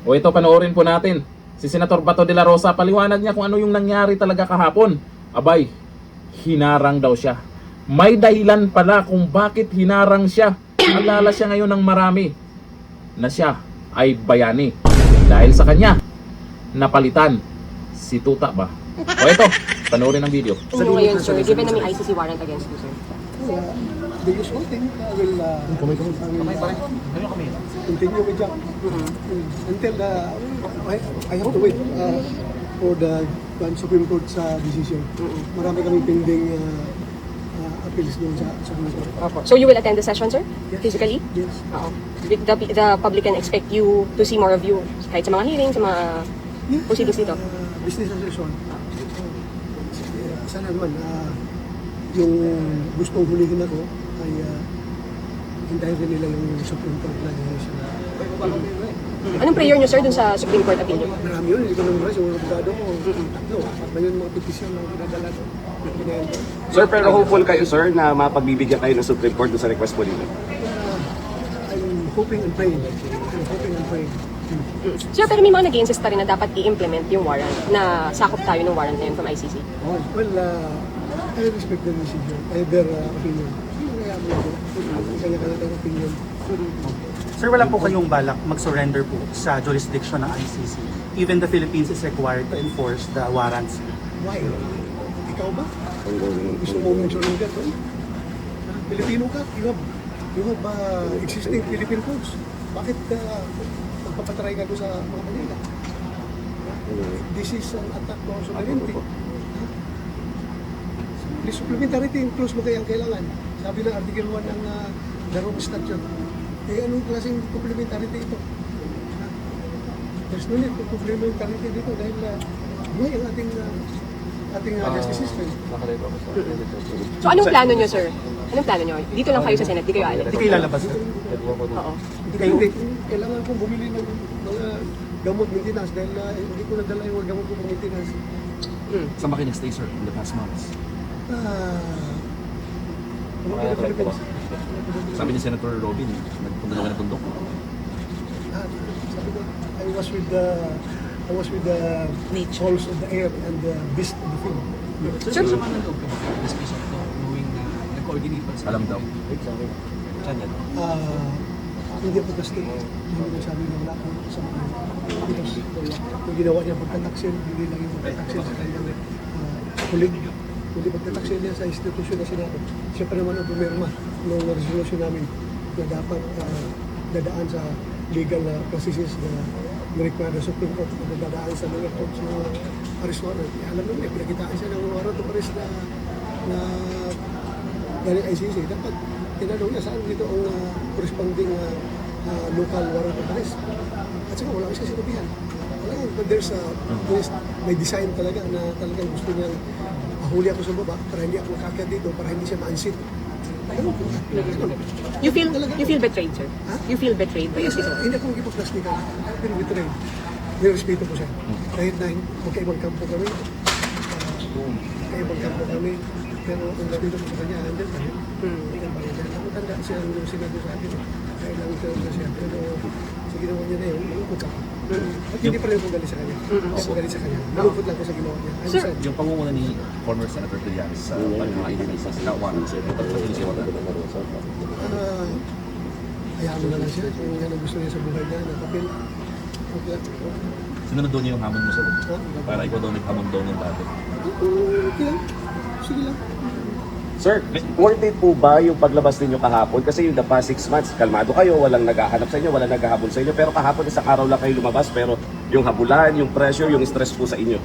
O ito, panoorin po natin. Si Senator Bato de la Rosa, paliwanag niya kung ano yung nangyari talaga kahapon. Abay, hinarang daw siya. May dahilan pala kung bakit hinarang siya. Alala siya ngayon ng marami na siya ay bayani. Dahil sa kanya, napalitan si Tuta ba? O ito, panoorin ang video. Ano ngayon, sir? Given na may ICC warrant against you, sir? The usual thing, I will continue with job until I have to wait for the Supreme Court's decision. Marami kaming pending appeals doon sa Supreme Court. So you will attend the session, sir? Yes. Physically? Yes. Oo. The public can expect you to see more of you kahit sa mga hearings, sa mga proceedings dito? Business as usual. Sana naman, yung gustong hulihin ako ay hintayin rin nila yung Supreme Court na decision. Anong prayer niyo, sir, dun sa Supreme Court appeal niyo? Marami yun, hindi ko naman rin, yung abogado ko, tatlo, yung mga petisyon na pinadala ko. Sir, pero hopeful kayo, sir, na mapagbibigyan kayo ng Supreme Court doon sa request po nila? I'm hoping and praying. I'm hoping and praying. Sir, pero may mga nag-insist pa rin na dapat i-implement yung warrant na sakop tayo ng warrant na yun from ICC. Well, I respect their decision, their opinion. Kanya-kanya tayong opinion. Sir, wala po kayong balak mag-surrender po sa jurisdiction ng ICC. Even the Philippines is required to enforce the warrants. Why? Ikaw ba? Gusto mo mag-surrender to? Pilipino ka? You have existing Philippine codes. Bakit magpapatry ka doon sa mga Manila? This is an attack to our sovereignty. The supplementarity includes mo kayang kailangan. Sabi ng Article 1 ng the Rome Statute. Eh, anong klaseng complementarity ito? There's no need for complementarity dito dahil buhay ang ating justice system. So anong plano niyo, sir? Anong plano niyo? Dito lang kayo sa Senate, di kayo alam. Hindi kayo lalabas, sir. Oo. Hindi, kailangan kong bumili ng mga gamot maintenance dahil hindi ko nadala yung gamot ko maintenance. Saan ba kayo nag-stay, sir, in the past months? Sabi ni Senator Robin, nagpunta daw kayo ng bundok. Sabi ko, I was with the souls of the air and the beast of the field. Sir, sama ng loob ka ba? This piece of law, knowing na nag-coordinate pa sa alam daw. Saan yan? Hindi po kasi hindi ko sabi na wala akong sa mga because kung ginawa niya pagkataksil, hindi lang yung pagkataksil sa kanyang kulig. Kundi pagkataksil niya sa institusyon na Senado. Siya pa naman ang pumirma ng resolution namin na dapat dadaan sa legal processes na require the Supreme Court na dadaan sa legal court sa arrest warrant. Alam naman eh, pinakitaan siya ng warrant of arrest na galing ICC. Dapat tinanong niya saan dito ang corresponding local warrant of arrest. At saka wala siya sinabihan. But there's may design talaga na talagang gusto niyang huli ako sa baba para hindi ako makakyat dito, para hindi siya ma-unseat. You feel betrayed, sir? You feel betrayed by ICC? Hindi ako magipag-plastikan. Pero betrayed. May respeto ko siya. Kahit na magkaibang kampo kami, pero ang respeto ko sa kanya, andyan pa rin. Hindi ka pa rin. Ako tanda siya ang sinabi sa akin. Kaya lang ito na siya. Pero sa ginawa niya na yun, malungkot ako. At hindi pa rin ako galit sa kanya. Hindi ako galit sa kanya. Malungkot lang ako sa ginawa niya. Sir, Yung pangunguna ni former Senator Trillanes sa pag-ICC sa warrant, sir, pag-ICC warrant. Hayaan mo na lang siya. Kung yan ang gusto niya sa buhay niya, na papel. Okay lang. Sinunod doon niya yung hamon mo, sir. Para ikaw daw naghamon daw ng dati. Okay lang. Sige lang. Sir, worth it po ba yung paglabas ninyo kahapon? Kasi yung the past 6 months, kalmado kayo, walang naghahanap sa inyo, walang naghahabol sa inyo. Pero kahapon, isang araw lang kayo lumabas, pero yung habulan, yung pressure, yung stress po sa inyo.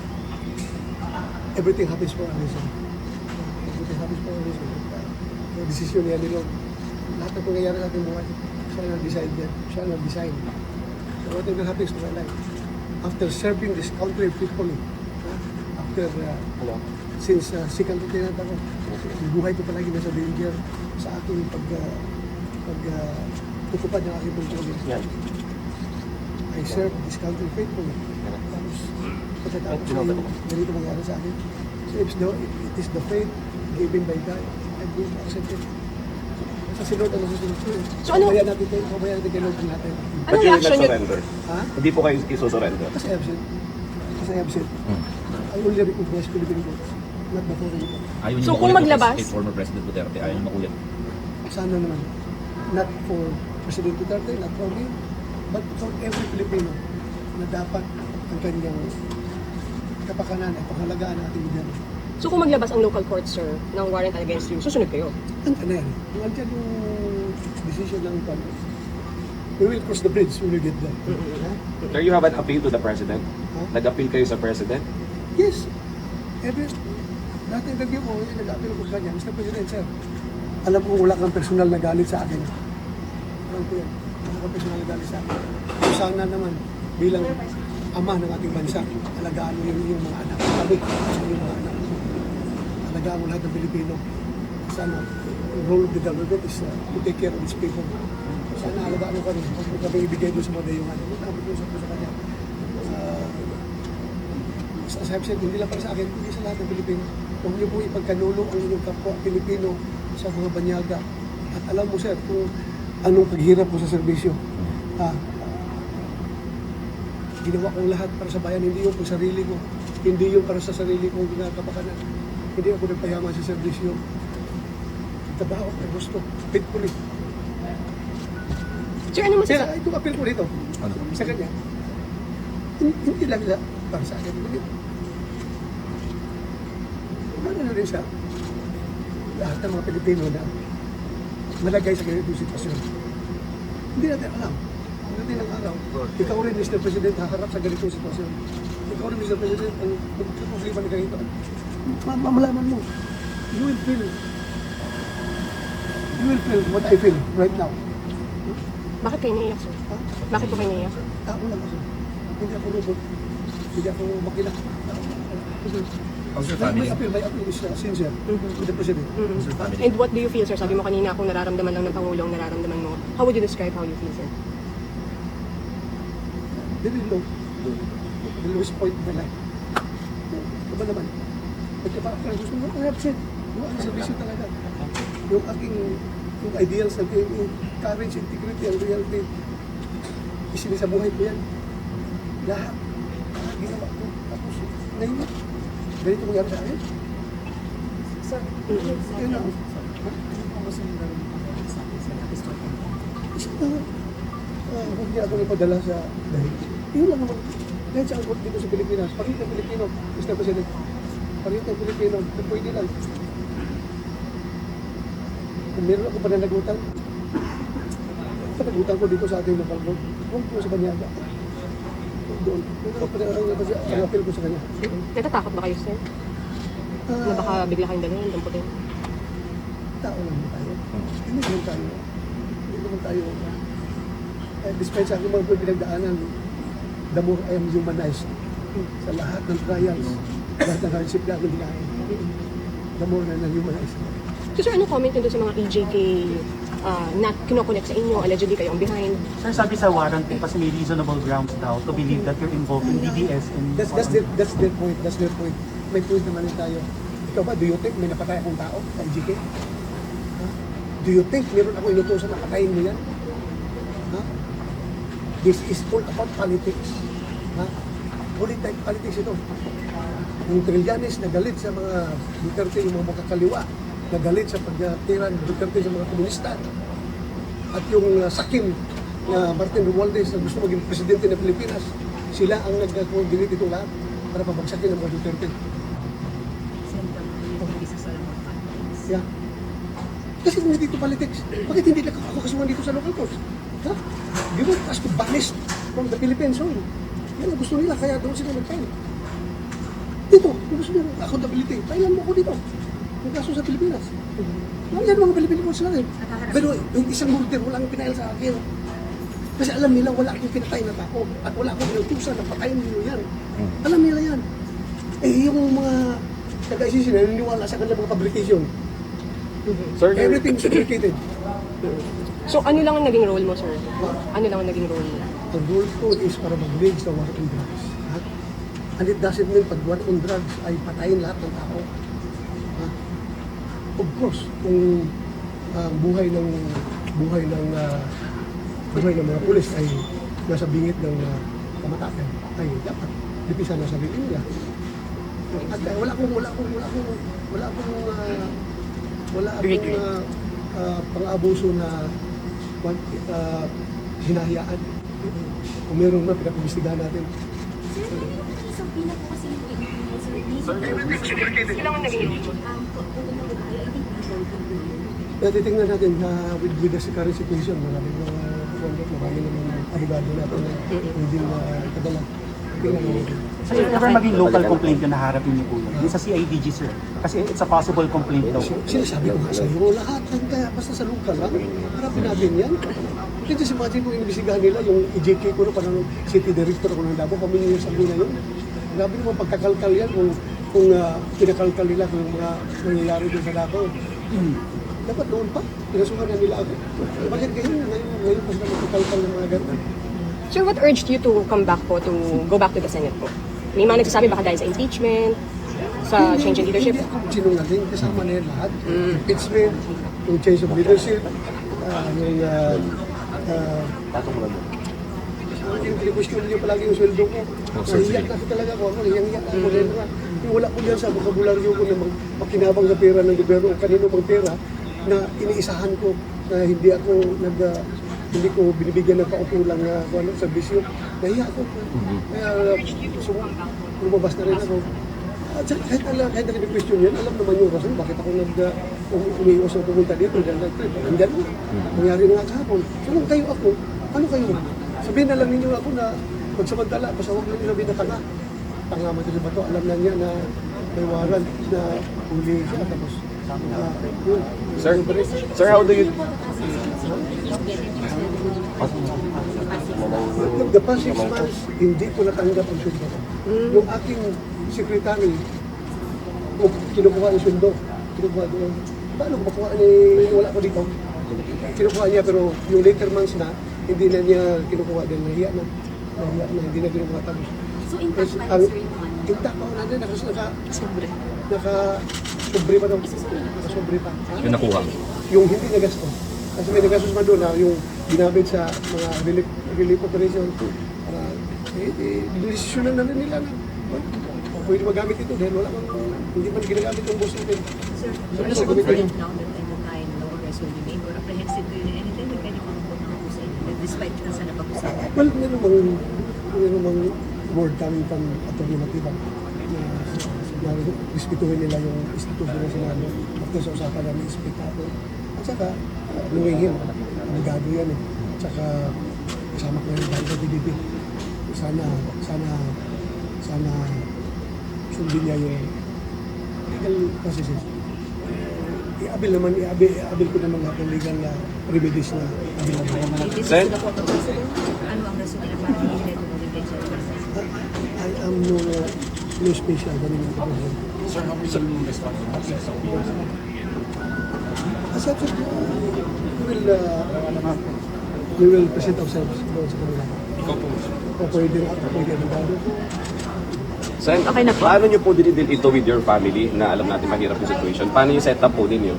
Everything happens for a reason. Everything happens for a reason. Yung desisyon niya nila, lahat ng pangyayari sa ating buhay, siya nag-decide yan. Siya nag-design. So whatever happens to my life, after serving this country faithfully, after, since second lieutenant ako, yung buhay ko palagi nasa danger sa aking pagtutupad ng aking pagtutupad. I serve this country faithfully. Tapos, pagkatapos ay ganito mangyari sa akin. So it is the faith given by God. I do accept it. Kasi Lord ang masusunod. So ano- Pabayaan natin kay Lord ang natin. Anong But you will not reaction nyo? surrender. Ha? Hindi po kayo isusurrender. Kasi absent. Kasi absent. I only recognize Philippine courts, not the foreign courts. Ayaw niyo So, kung makulit maglabas? kay former President Duterte, ayaw niyo makulit. Sana naman. Not for President Duterte, not for me, but for every Filipino na dapat ang kanyang kapakanan at pangalagaan natin dyan. So kung maglabas ang local court, sir, ng warrant against you, susunod kayo? Ang yan. Kung andyan yung decision ng Congress, we will cross the bridge when we get there. Ha? Sir, you have an appeal to the President? Huh? Nag-appeal kayo sa President? Yes. Dati interview ko, nag-appeal ko sa kanya, Mr. President, sir, alam ko wala kang personal na galit sa akin. Alam ko yan. Wala kang personal na galit sa akin. So, sana naman, bilang ama ng ating bansa, alagaan mo yung mga anak. Kami, yung mga anak. Alagaan mo lahat ng Pilipino. Sana, yung role of the government is to take care of its people. Sana alagaan mo kami. Huwag mo kami ibigay doon sa mga dayungan. Nakapag-usap ko sa kanya. As I've said, hindi lang para sa akin, hindi sa lahat ng Pilipino. Huwag niyo po ipagkanulo ang inyong kapwa Pilipino sa mga banyaga. At alam mo sir, kung anong paghirap ko sa serbisyo. Ginawa kong lahat para sa bayan, hindi yung sa sarili ko. Hindi yung para sa sarili kong ginagapakanan. Hindi ako nagpayaman sa serbisyo. Trabaho ko, gusto. Faithfully. Sir, ano Kaya masasabi? itong appeal ko dito, sa kanya, hindi lang para sa akin. Ano rin siya, lahat ng mga Pilipino na malagay sa ganitong sitwasyon. Hindi natin alam. Hindi ng araw. Ikaw rin, Mr. President, haharap sa ganitong sitwasyon. Ikaw rin, Mr. President, ang magpupulipan na ganito. Mamalaman mo. You will feel what I feel right now. Bakit kayo naiyak, sir? Ha? Bakit po kayo naiyak? Tao lang ako. Hindi ako robot. Hindi ako makina. How's your My family? appeal is sincere with the President. How's your family? And what do you feel, sir? Sabi mo kanina, kung nararamdaman lang ng Pangulo ang nararamdaman mo. How would you describe how you feel, sir? Very low. The lowest point in my life. Diba naman? Pagkapakakang gusto mo, I have said, yung aking servisyo talaga. Yung aking yung ideals ng PMA, courage, integrity, and loyalty, isinisabuhay ko yan. Lahat. Ginawa ko. Tapos, ngayon, ganito mangyari sa akin. Yun lang. Huwag niya ako ipadala sa dahil. Yun lang naman. Dahil sa angkot dito sa Pilipinas, pagkita ng Pilipino, Mr. President, pagkita ng Pilipino, kung pwede lang. Kung meron ako pananagutan, panagutan ko dito sa ating local road, huwag ko sa Banyaga. Doon. Pag-appeal ko sa kanya. Natatakot ba kayo, sir? Na baka bigla kayong dalhin, damputin? Tao lang tayo. Hindi naman tayo. Hindi naman tayo. Despite sa aking mga pinagdaanan, the more I am humanized sa lahat ng trials, lahat ng hardship na aking dinahin. The more na humanized. So, sir, ano comment nyo doon sa mga EJK na kinoconnect sa inyo? Allegedly kayo ang behind. Sir, sabi sa warrant po kasi may reasonable grounds daw to believe that you're involved in DDS and That's their point. That's their point. May point naman din tayo. Ikaw ba, do you think may napatay akong tao sa EJK? Ha? Do you think meron ako inutusan na patayin mo yan? Ha? This is all about politics. Ha? Politics ito. Yung Trillanes na galit sa mga Duterte, yung mga makakaliwa, na galit sa pagtira ng Duterte sa mga komunista. At yung sakim na Martin Romualdez na gusto maging presidente ng Pilipinas, sila ang nag-coordinate itong lahat para pabagsakin ng mga Duterte. Yeah. Kasi kung hindi ito politics, bakit hindi nakakakasuhan dito sa local courts? Ha? Give us to banish from the Philippine soil. Yan ang gusto nila, kaya doon sila nag-file. Dito, kung gusto nila accountability, failan mo ko dito. Yung kaso sa Pilipinas. Yan mga Pilipino sila rin. Pero yung isang murder, walang pinail sa akin. Kasi alam nila wala akong pinatay na tao at wala akong inutusan na patayin nila yan. Alam nila yan. Eh yung mga taga-ICC na naniniwala sa kanilang mga fabrication, Sir, everything is fabricated. So, ano lang ang naging role mo, sir? Ano lang ang naging role mo? Ang role ko is para mag-lead sa war on drugs. Ha? And it doesn't mean pag war on drugs ay patayin lahat ng tao. Ha? Of course, kung ang buhay ng mga pulis ay nasa bingit ng kamatayan, ay dapat lipisan na sarili nila. At wala akong pang-abuso na hinahayaan. Kung meron na, pinapagbestigahan natin. Isang pila po kasi yung Sila ang naging Titingnan natin with the current situation, maraming mga abogado natin na hindi na kadala. Tingnan natin. So if ever maging local complaint yung naharapin niyo po yun, yung sa CIDG sir, kasi it's a possible complaint daw. Sinasabi ko nga sa iyo, lahat ng kaya basta sa local lang, harapin natin yan. Hindi just imagine kung inibisigahan nila yung EJK ko na parang city director ako ng Davao, pamilya yung sabi na yun. Grabe naman pagkakalkal yan kung pinakalkal nila kung mga nangyayari doon sa Davao. Dapat noon pa, pinasukan na nila ako. Bakit ngayon pa sila magkakalkal ng mga ganun? Sir, what urged you to come back po, to go back to the Senate po? May mga nagsasabi baka dahil sa impeachment, sa change in leadership? Hindi ako sinungaling, kasama na yan lahat. Impeachment, yung change of leadership, yung kini-question niyo palagi yung sweldo ko. Nahiyak na talaga ako, hiyang-hiyak ako. Yung wala ko dyan sa vokabularyo ko na makinabang sa pera ng gobyerno o kanino mang pera na iniisahan ko na hindi ko binibigyan ng kaukulang na serbisyo. Nahiya ako. Kaya lumabas na rin ako. At kahit na question yan, alam naman yung rason bakit ako umiiwas na pumunta dito. Hanggang nangyari na nga kahapon. So kung kayo ako, ano kayo? Sabihin na lang ninyo ako na magsamantala, basta huwag lang sabihin na tanga. Tanga man ito ba ito? Alam na niya na may warrant na huli siya. Tapos, yun. Sir, how do you... The past 6 months, hindi ko natanggap ang sweldo. Yung aking sekretary, kinukuha yung sweldo. Kinukuha doon. Paano ko makuha wala ko dito? Kinukuha niya pero yung later months na, hindi na niya kinukuha din. Nahiya na, hindi na kinukuha tapos. So intact pa rin sir yung ano? Intact pa ako na din, naka-sobre pa daw. Naka-sobre pa. Yung nakuha. Yung hindi nagasto. Kasi may nagastos pa doon na yung ginamit sa mga relief operation. Para desisyonan na rin nila na pwede magamit ito dahil wala kang hindi pa ginagamit yung boss natin. Sir, So, so gamitin yun. now that any kind no arrest will be made or apprehensive to you in anything with anyone po ng husay despite na sa napag-usapan? Well, meron mang word coming from Atty. Matibag na respetuhin nila yung institusyon na sinabi after sa usapan namin speak natin. At saka, knowing him, abogado yan eh. At saka, kasama ko yung dahil sa PDP. Sana sundin niya yung legal processes. Iabil ko naman lahat ng legal na remedies na abil naman. Sen? Ano ang rason nila para hindi nila tumulong sa process? I am no special ganun yung problem. Sir, how will you respond to that? As I said, we will present ourselves doon sa kanila. Ikaw po. O pwede abogado. Sen, Okay na po. paano niyo po dinidil ito with your family na alam natin mahirap yung situation? Paano yung setup po ninyo?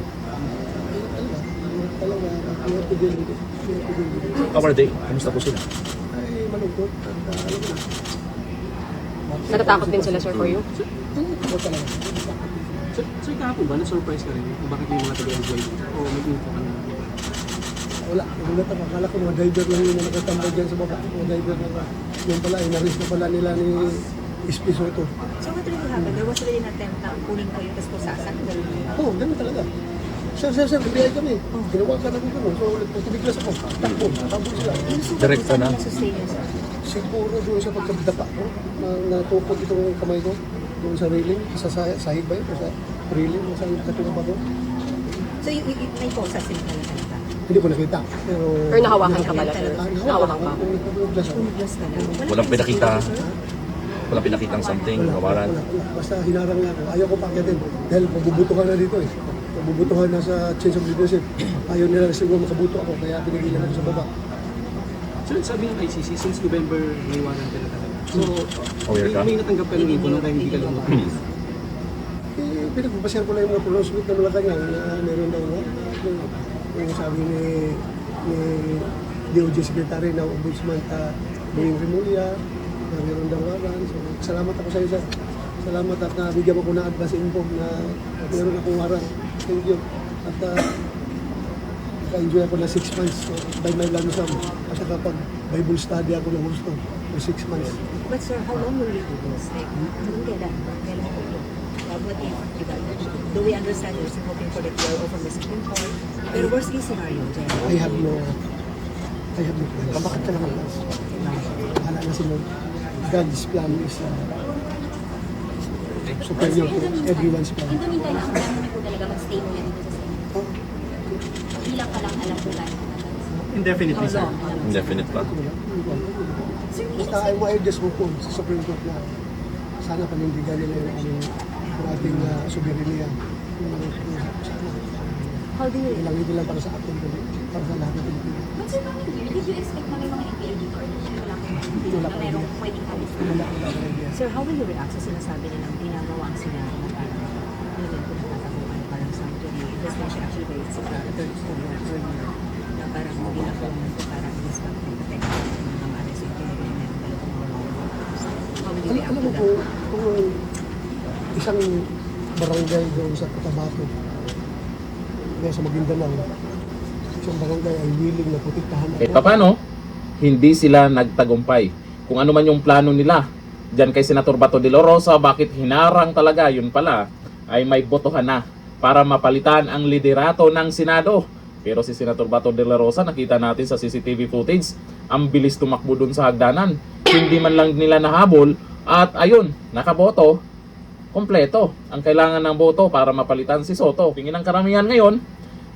Talaga, we have to deal with it. How are they? Kumusta po sila? Ay, malungkot. At alam mo na. Natatakot din sila, sir, for you? Ako talaga. Sir, kahapon ba, na-surprise ka rin kung bakit may mga taga-enjoy o may info ka na? Wala, nagulat ako. Akala ko mga driver lang yung nakatambay dyan sa baba. Mga driver na yung pala, inaris na pala nila ni Ispy Soto. So what really happened? There was really an attempt na kunin kayo tapos pusasan. Oo, ganun talaga. Sir, bibiyay kami. Ginawa ka na ko gano'n. So, nagtubiglas ako. Takbo sila. Direct ka na? Sustain yun, sir. Siguro doon sa pagkabdapa ko, natukot itong kamay ko, doon sa railing, sa sahig ba yun? O sa railing, sa katunga ko. So may posas din talaga ka? Hindi ko nakita. Pero... Or nahawakan ka pala, sir? Nahawakan ka. Nagtubiglas ako. Tumiglas ka na. Walang pinakita. Walang pinakitang something, kawaran. Wala. Basta hinarang nga ako. Ayaw ko pangyatin. Dahil mabubutuhan na dito eh. Mabubutuhan na sa change of leadership. Ayaw nila siguro makabuto ako, kaya pinigilan ako sa baba. Sir, sabi ng ICC, since November may warrant ka na talaga. So, Aware ka? may natanggap ka ng info nung kaya hindi ka lumot. Pinagpapasyan ko lang yung mga pronouncement na Malacanang na meron daw yung sabi ni DOJ Secretary na Ombudsman Boying Remulla na meron daw waran. So, salamat ako sa iyo, sir. Salamat at nabigyan mo ko ng advance info na meron akong waran. Thank you. At naka-enjoy ako na 6 months by my lump sum. At saka pag Bible study ako ng gusto for 6 months. But sir, how long will you do this? Like, hanggang kailan? Kailan ko ito? What if you got, do we understand you're still hoping for the clear from the Supreme Court? Pero worst case scenario, Jen. I have no plans. Bakit ka naman plans? Bahala na si Lord. God's plan is superior to everyone's plan. In the meantime, ang plano niyo po talaga mag-stay muna dito sa Senate. Ilang pa lang alam ko lang. Indefinitely, sir. Indefinite pa. Basta ay ma-adjust mo po sa Supreme Court na sana panindigan nila yung ating soberanya. Sana. How do you, Hindi lang para sa atin, kundi para sa lahat ng Pilipino. But sir, did you expect na may mga NPA dito or wala kang na merong pwedeng alis na? sir, how will you react sa sinasabi nilang ginagawa ang sila na parang nilagyan ko natatabuan parang sanctuary? Investigation actually by its third school earlier na parang ginagawa mo parang disrupt and protect ng mga alis yung meron talagang mga how will you react Alam to mo that? kung isang barangay doon sa Cotabato, kaya sa Maguindanao, isang barangay ay willing na protektahan ako. Paano? Hindi sila nagtagumpay. Kung ano man yung plano nila, dyan kay Senator Bato de la Rosa, bakit hinarang talaga, yun pala, ay may botohan na para mapalitan ang liderato ng Senado. Pero si Senator Bato de la Rosa, nakita natin sa CCTV footage, ang bilis tumakbo dun sa hagdanan. Hindi man lang nila nahabol, at ayun, nakaboto, kompleto ang kailangan ng boto para mapalitan si Soto. Tingin ng karamihan ngayon,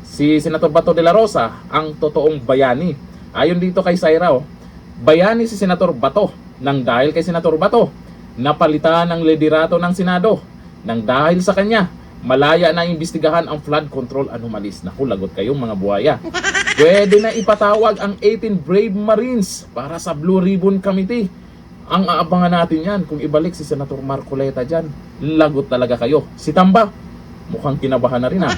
si Senator Bato de la Rosa ang totoong bayani. Ayon dito kay Syra, bayani si Senator Bato nang dahil kay Senator Bato napalitan ang liderato ng Senado. Nang dahil sa kanya, malaya na imbestigahan ang flood control anomalies. Naku, lagot kayong mga buhaya. Pwede na ipatawag ang 18 Brave Marines para sa Blue Ribbon Committee. Ang aabangan natin yan kung ibalik si Senator Marcoleta dyan. Lagot talaga kayo. Si Tamba, mukhang kinabahan na rin ha.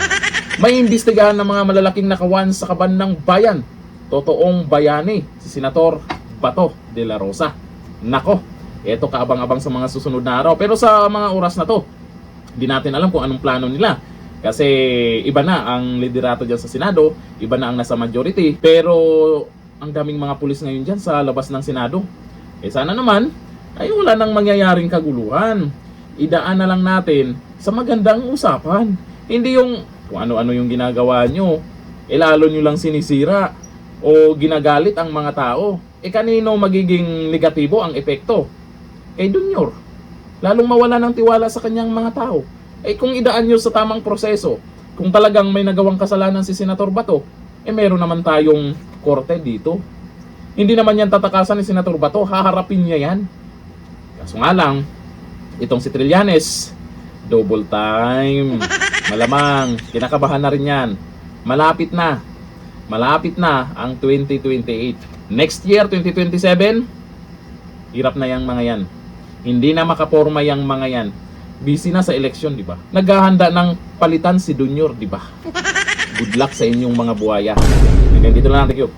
May imbestigahan ng mga malalaking nakawan sa kaban ng bayan. Totoong bayani si Senator Bato de la Rosa. Nako, eto kaabang-abang sa mga susunod na araw. Pero sa mga oras na to, hindi natin alam kung anong plano nila. Kasi iba na ang liderato dyan sa Senado, iba na ang nasa majority. Pero ang daming mga pulis ngayon dyan sa labas ng Senado. Sana naman ay wala nang mangyayaring kaguluhan. Idaan na lang natin sa magandang usapan. Hindi yung kung ano-ano yung ginagawa nyo, lalo nyo lang sinisira o ginagalit ang mga tao. Kanino magiging negatibo ang epekto? Kay Junior. Lalong mawala ng tiwala sa kanyang mga tao. Kung idaan nyo sa tamang proseso, kung talagang may nagawang kasalanan si Senator Bato, meron naman tayong korte dito. Hindi naman yan tatakasan ni Senator Bato, haharapin niya yan. Kaso nga lang, itong si Trillanes, double time. Malamang, kinakabahan na rin yan. Malapit na ang 2028. Next year, 2027, hirap na yang mga yan. Hindi na makaporma yang mga yan. Busy na sa eleksyon, di ba? Naghahanda ng palitan si Junior, di ba? Good luck sa inyong mga buhaya. Hanggang dito lang natin,